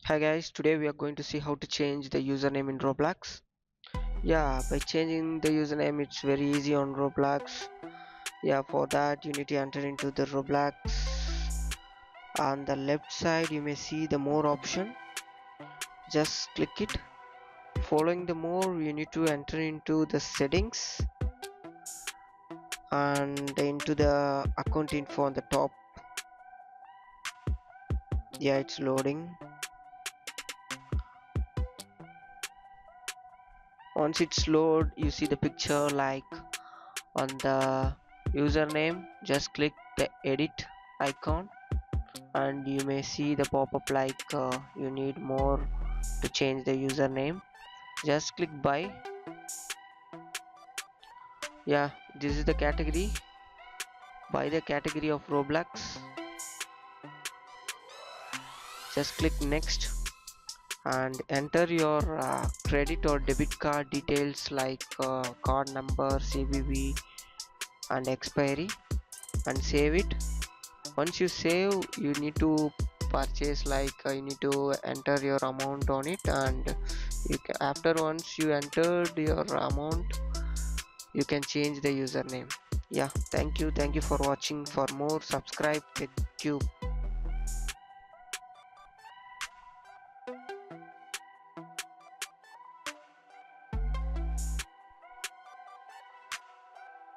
Hi guys, today we are going to see how to change the username in Roblox. Yeah, by changing the username it's very easy on Roblox. Yeah, for that you need to enter into the Roblox. On the left side you may see the more option. Just click it. Following the more you need to enter into the settings and into the account info on the top. Yeah, it's loading. Once it's load you see the picture like on the username, just click the edit icon and you may see the pop-up like you need more to change the username. Just click buy. Yeah, this is the category. Buy the category of Roblox. Just click next and enter your credit or debit card details like card number, CVV and expiry, and save it. Once you save you need to purchase like you need to enter your amount on it, and after once you entered your amount you can change the username. Yeah, thank you for watching. For more subscribe. Thank you.